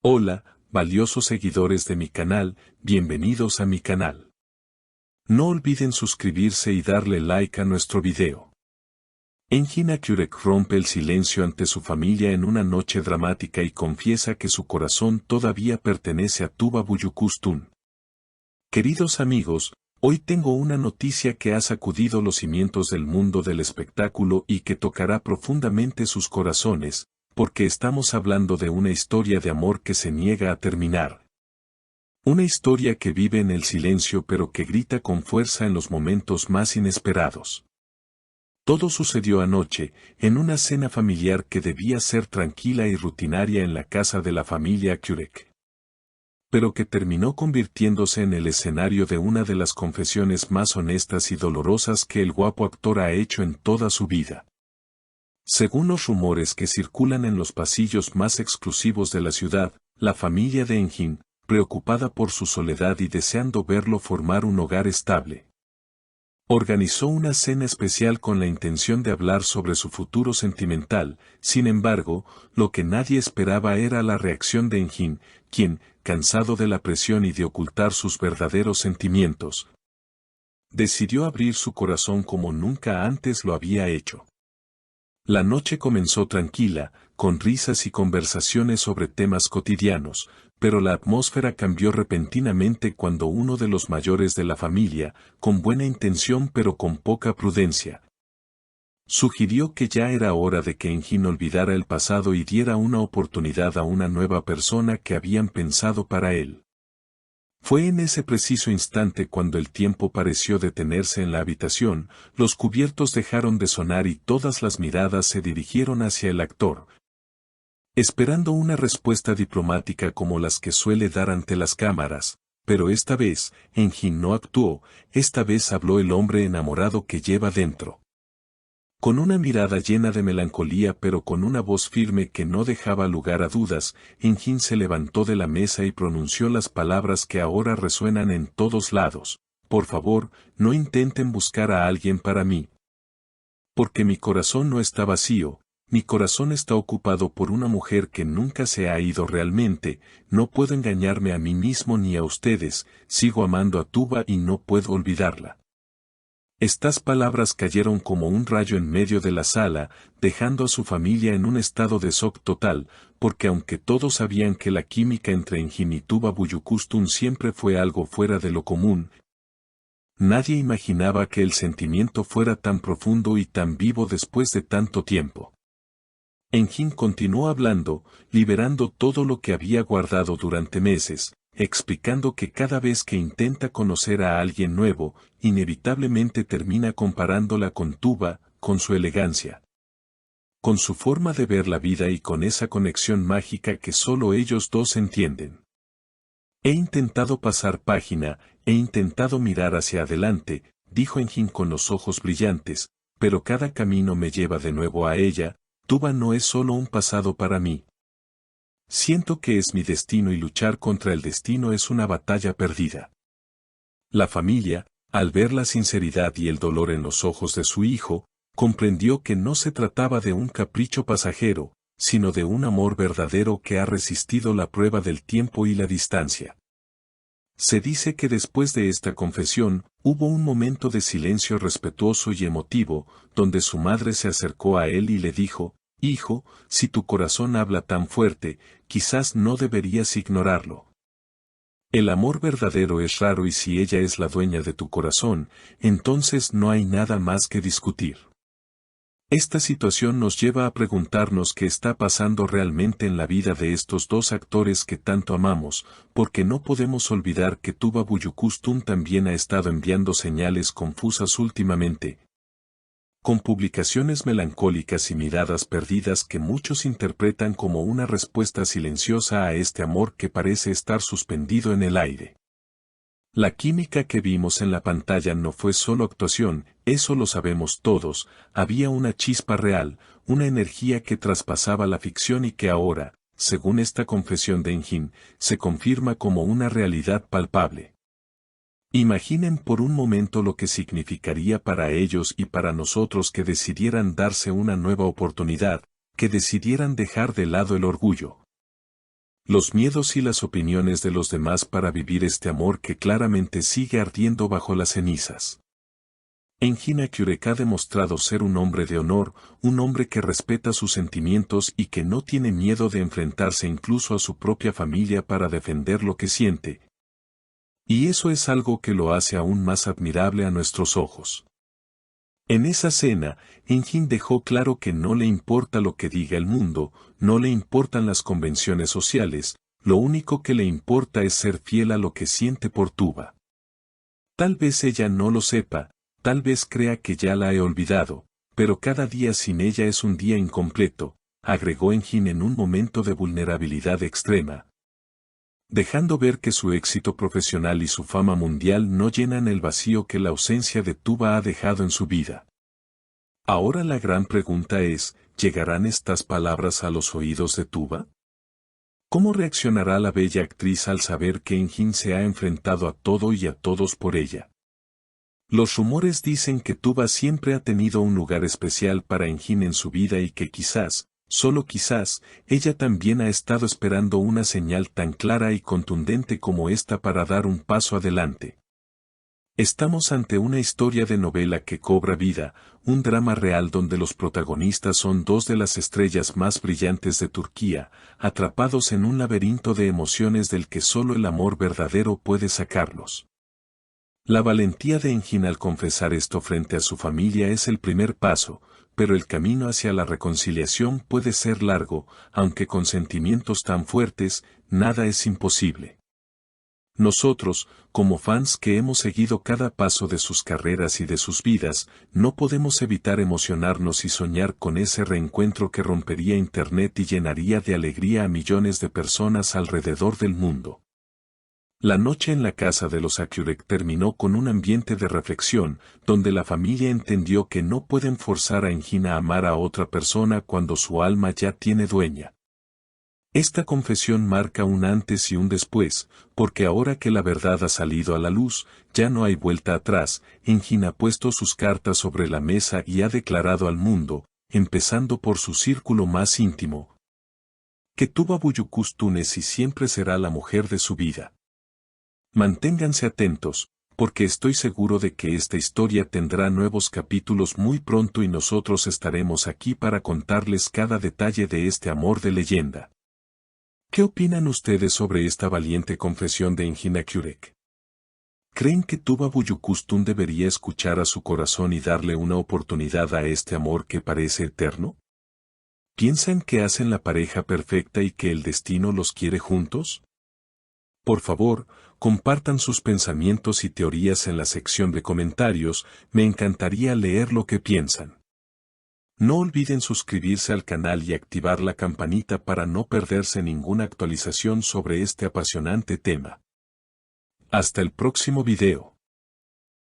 Hola, valiosos seguidores de mi canal, bienvenidos a mi canal. No olviden suscribirse y darle like a nuestro video. Engin Akyurek rompe el silencio ante su familia en una noche dramática y confiesa que su corazón todavía pertenece a Tuba Büyüküstün. Queridos amigos, hoy tengo una noticia que ha sacudido los cimientos del mundo del espectáculo y que tocará profundamente sus corazones, porque estamos hablando de una historia de amor que se niega a terminar. Una historia que vive en el silencio pero que grita con fuerza en los momentos más inesperados. Todo sucedió anoche, en una cena familiar que debía ser tranquila y rutinaria en la casa de la familia Akyurek. Pero que terminó convirtiéndose en el escenario de una de las confesiones más honestas y dolorosas que el guapo actor ha hecho en toda su vida. Según los rumores que circulan en los pasillos más exclusivos de la ciudad, la familia de Engin, preocupada por su soledad y deseando verlo formar un hogar estable, organizó una cena especial con la intención de hablar sobre su futuro sentimental. Sin embargo, lo que nadie esperaba era la reacción de Engin, quien, cansado de la presión y de ocultar sus verdaderos sentimientos, decidió abrir su corazón como nunca antes lo había hecho. La noche comenzó tranquila, con risas y conversaciones sobre temas cotidianos, pero la atmósfera cambió repentinamente cuando uno de los mayores de la familia, con buena intención pero con poca prudencia, sugirió que ya era hora de que Engin olvidara el pasado y diera una oportunidad a una nueva persona que habían pensado para él. Fue en ese preciso instante cuando el tiempo pareció detenerse en la habitación, los cubiertos dejaron de sonar y todas las miradas se dirigieron hacia el actor, esperando una respuesta diplomática como las que suele dar ante las cámaras, pero esta vez, Engin no actuó, esta vez habló el hombre enamorado que lleva dentro. Con una mirada llena de melancolía pero con una voz firme que no dejaba lugar a dudas, Engin se levantó de la mesa y pronunció las palabras que ahora resuenan en todos lados: por favor, no intenten buscar a alguien para mí. Porque mi corazón no está vacío, mi corazón está ocupado por una mujer que nunca se ha ido realmente, no puedo engañarme a mí mismo ni a ustedes, sigo amando a Tuba y no puedo olvidarla. Estas palabras cayeron como un rayo en medio de la sala, dejando a su familia en un estado de shock total, porque aunque todos sabían que la química entre Engin y Tuba Büyüküstün siempre fue algo fuera de lo común, nadie imaginaba que el sentimiento fuera tan profundo y tan vivo después de tanto tiempo. Engin continuó hablando, liberando todo lo que había guardado durante meses, explicando que cada vez que intenta conocer a alguien nuevo, inevitablemente termina comparándola con Tuba, con su elegancia, con su forma de ver la vida y con esa conexión mágica que solo ellos dos entienden. He intentado pasar página, he intentado mirar hacia adelante, dijo Engin con los ojos brillantes, pero cada camino me lleva de nuevo a ella. Tuba no es solo un pasado para mí. Siento que es mi destino y luchar contra el destino es una batalla perdida. La familia, al ver la sinceridad y el dolor en los ojos de su hijo, comprendió que no se trataba de un capricho pasajero, sino de un amor verdadero que ha resistido la prueba del tiempo y la distancia. Se dice que después de esta confesión, hubo un momento de silencio respetuoso y emotivo, donde su madre se acercó a él y le dijo: hijo, si tu corazón habla tan fuerte, quizás no deberías ignorarlo. El amor verdadero es raro y si ella es la dueña de tu corazón, entonces no hay nada más que discutir. Esta situación nos lleva a preguntarnos qué está pasando realmente en la vida de estos dos actores que tanto amamos, porque no podemos olvidar que Tuba Büyüküstün también ha estado enviando señales confusas últimamente, con publicaciones melancólicas y miradas perdidas que muchos interpretan como una respuesta silenciosa a este amor que parece estar suspendido en el aire. La química que vimos en la pantalla no fue solo actuación, eso lo sabemos todos, había una chispa real, una energía que traspasaba la ficción y que ahora, según esta confesión de Engin, se confirma como una realidad palpable. Imaginen por un momento lo que significaría para ellos y para nosotros que decidieran darse una nueva oportunidad, que decidieran dejar de lado el orgullo, los miedos y las opiniones de los demás para vivir este amor que claramente sigue ardiendo bajo las cenizas. Engin Akyurek ha demostrado ser un hombre de honor, un hombre que respeta sus sentimientos y que no tiene miedo de enfrentarse incluso a su propia familia para defender lo que siente. Y eso es algo que lo hace aún más admirable a nuestros ojos. En esa cena, Engin dejó claro que no le importa lo que diga el mundo, no le importan las convenciones sociales, lo único que le importa es ser fiel a lo que siente por Tuba. Tal vez ella no lo sepa, tal vez crea que ya la he olvidado, pero cada día sin ella es un día incompleto, agregó Engin en un momento de vulnerabilidad extrema, dejando ver que su éxito profesional y su fama mundial no llenan el vacío que la ausencia de Tuba ha dejado en su vida. Ahora la gran pregunta es, ¿llegarán estas palabras a los oídos de Tuba? ¿Cómo reaccionará la bella actriz al saber que Engin se ha enfrentado a todo y a todos por ella? Los rumores dicen que Tuba siempre ha tenido un lugar especial para Engin en su vida y que quizás, solo quizás, ella también ha estado esperando una señal tan clara y contundente como esta para dar un paso adelante. Estamos ante una historia de novela que cobra vida, un drama real donde los protagonistas son dos de las estrellas más brillantes de Turquía, atrapados en un laberinto de emociones del que solo el amor verdadero puede sacarlos. La valentía de Engin al confesar esto frente a su familia es el primer paso, pero el camino hacia la reconciliación puede ser largo, aunque con sentimientos tan fuertes, nada es imposible. Nosotros, como fans que hemos seguido cada paso de sus carreras y de sus vidas, no podemos evitar emocionarnos y soñar con ese reencuentro que rompería Internet y llenaría de alegría a millones de personas alrededor del mundo. La noche en la casa de los Akyurek terminó con un ambiente de reflexión, donde la familia entendió que no pueden forzar a Engin a amar a otra persona cuando su alma ya tiene dueña. Esta confesión marca un antes y un después, porque ahora que la verdad ha salido a la luz, ya no hay vuelta atrás. Engin ha puesto sus cartas sobre la mesa y ha declarado al mundo, empezando por su círculo más íntimo, que Tuba Büyüküstün siempre será la mujer de su vida. Manténganse atentos, porque estoy seguro de que esta historia tendrá nuevos capítulos muy pronto y nosotros estaremos aquí para contarles cada detalle de este amor de leyenda. ¿Qué opinan ustedes sobre esta valiente confesión de Engin Akyurek? ¿Creen que Tuba Büyüküstün debería escuchar a su corazón y darle una oportunidad a este amor que parece eterno? ¿Piensan que hacen la pareja perfecta y que el destino los quiere juntos? Por favor, compartan sus pensamientos y teorías en la sección de comentarios, me encantaría leer lo que piensan. No olviden suscribirse al canal y activar la campanita para no perderse ninguna actualización sobre este apasionante tema. Hasta el próximo video.